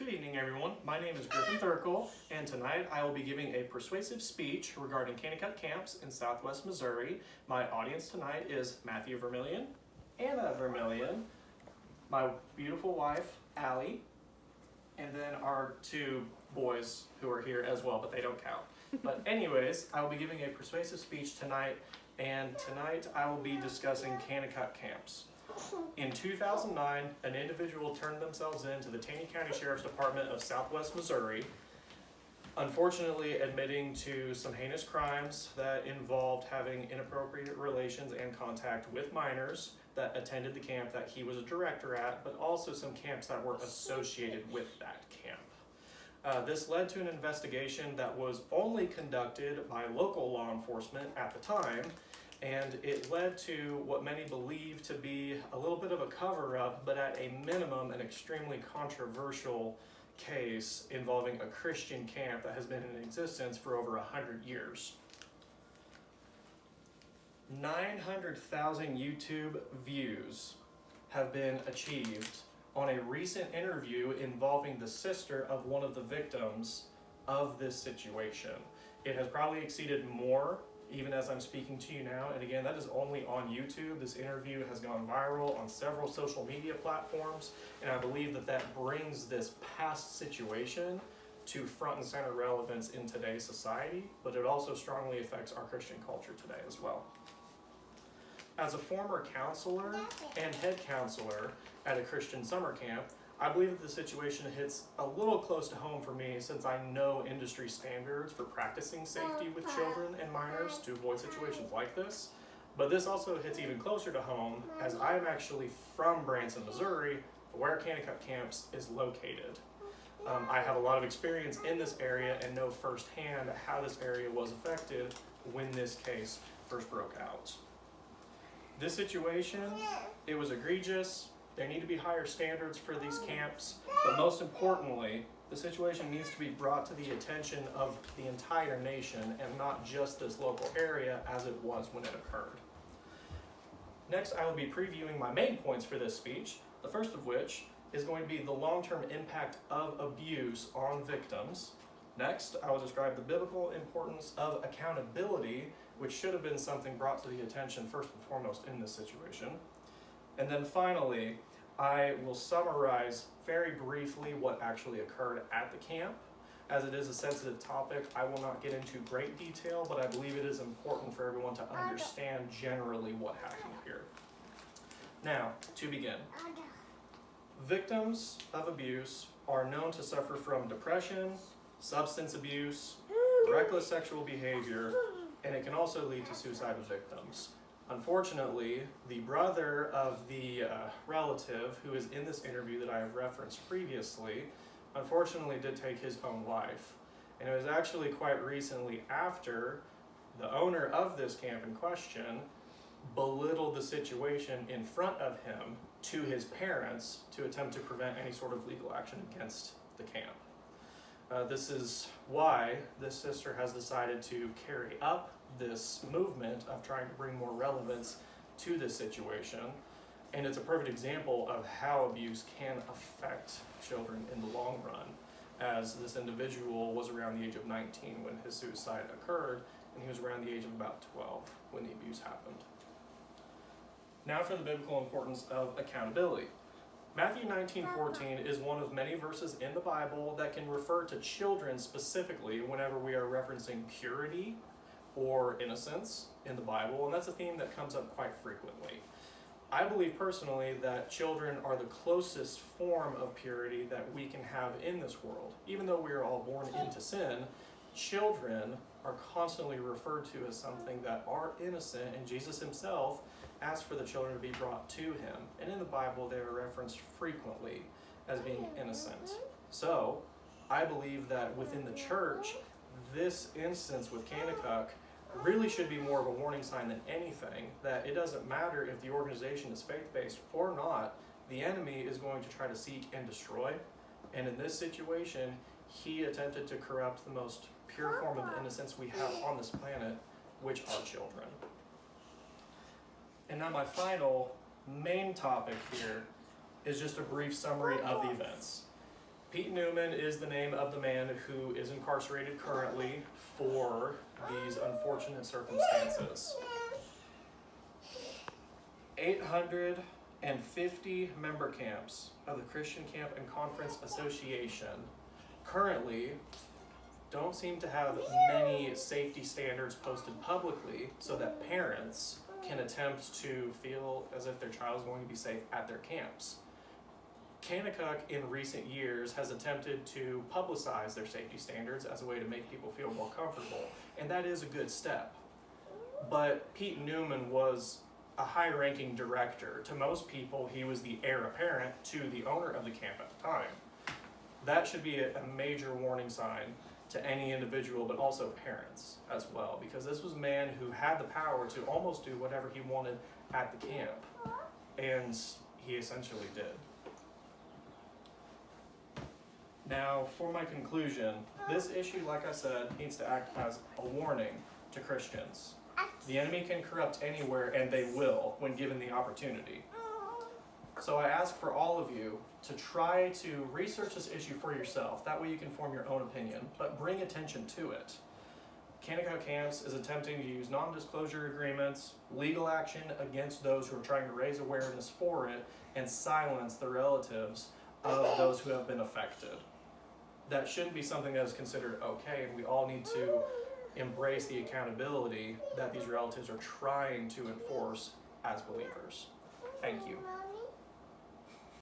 Good evening, everyone. My name is Griffin Thurkel, and tonight I will be giving a persuasive speech regarding Kanakuk camps in southwest Missouri. My audience tonight is Matthew Vermillion, Anna Vermillion, my beautiful wife, Allie, and then our two boys who are here as well, but they don't count. But anyways, I will be giving a persuasive speech tonight, and tonight I will be discussing Kanakuk camps. In 2009, an individual turned themselves in to the Taney County Sheriff's Department of Southwest Missouri, unfortunately admitting to some heinous crimes that involved having inappropriate relations and contact with minors that attended the camp that he was a director at, but also some camps that were associated with that camp. This led to an investigation that was only conducted by local law enforcement at the time, and it led to what many believe to be a little bit of a cover-up, but at a minimum an extremely controversial case involving a Christian camp that has been in existence for over 100 years. 900,000 YouTube views have been achieved on a recent interview involving the sister of one of the victims of this situation. It has probably exceeded more even as I'm speaking to you now, and again, that is only on YouTube. This interview has gone viral on several social media platforms, and I believe that that brings this past situation to front and center relevance in today's society, but it also strongly affects our Christian culture today as well. As a former counselor and head counselor at a Christian summer camp, I believe that the situation hits a little close to home for me since I know industry standards for practicing safety with children and minors to avoid situations like this. But this also hits even closer to home as I'm actually from Branson, Missouri, where Kanakuk Camps is located. I have a lot of experience in this area and know firsthand how this area was affected when this case first broke out. This situation, it was egregious. There need to be higher standards for these camps, but most importantly, the situation needs to be brought to the attention of the entire nation and not just this local area as it was when it occurred. Next, I will be previewing my main points for this speech, the first of which is going to be the long-term impact of abuse on victims. Next, I will describe the biblical importance of accountability, which should have been something brought to the attention first and foremost in this situation. And then finally, I will summarize very briefly what actually occurred at the camp. As it is a sensitive topic, I will not get into great detail, but I believe it is important for everyone to understand generally what happened here. Now, to begin. Victims of abuse are known to suffer from depression, substance abuse, reckless sexual behavior, and it can also lead to suicidal victims. Unfortunately, the brother of the relative who is in this interview that I have referenced previously, unfortunately did take his own life. And it was actually quite recently after the owner of this camp in question belittled the situation in front of him to his parents to attempt to prevent any sort of legal action against the camp. This is why this sister has decided to carry up this movement of trying to bring more relevance to this situation. And it's a perfect example of how abuse can affect children in the long run, as this individual was around the age of 19 when his suicide occurred, and he was around the age of about 12 when the abuse happened. Now for the biblical importance of accountability. Matthew 19:14 is one of many verses in the Bible that can refer to children specifically whenever we are referencing purity or innocence in the Bible, and that's a theme that comes up quite frequently. I believe personally that children are the closest form of purity that we can have in this world. Even though we are all born into sin, children are constantly referred to as something that are innocent, and Jesus himself asked for the children to be brought to him. And in the Bible, they are referenced frequently as being innocent. So, I believe that within the church, this instance with Kanakuk really should be more of a warning sign than anything, that it doesn't matter if the organization is faith-based or not, the enemy is going to try to seek and destroy. And in this situation, he attempted to corrupt the most pure form of innocence we have on this planet, which are children. And now my final main topic here is just a brief summary of the events. Pete Newman is the name of the man who is incarcerated currently for these unfortunate circumstances. 850 member camps of the Christian Camp and Conference Association currently don't seem to have many safety standards posted publicly so that parents can attempt to feel as if their child is going to be safe at their camps. Kanakuk in recent years has attempted to publicize their safety standards as a way to make people feel more comfortable, and that is a good step. But Pete Newman was a high-ranking director. To most people, he was the heir apparent to the owner of the camp at the time. That should be a major warning sign to any individual, but also parents as well, because this was a man who had the power to almost do whatever he wanted at the camp, and he essentially did. Now, for my conclusion, this issue, like I said, needs to act as a warning to Christians. The enemy can corrupt anywhere, and they will when given the opportunity. So I ask for all of you to try to research this issue for yourself. That way you can form your own opinion, but bring attention to it. Kanakuk Camps is attempting to use non-disclosure agreements, legal action against those who are trying to raise awareness for it, and silence the relatives of those who have been affected. That shouldn't be something that is considered okay, and we all need to embrace the accountability that these relatives are trying to enforce as believers. Thank you.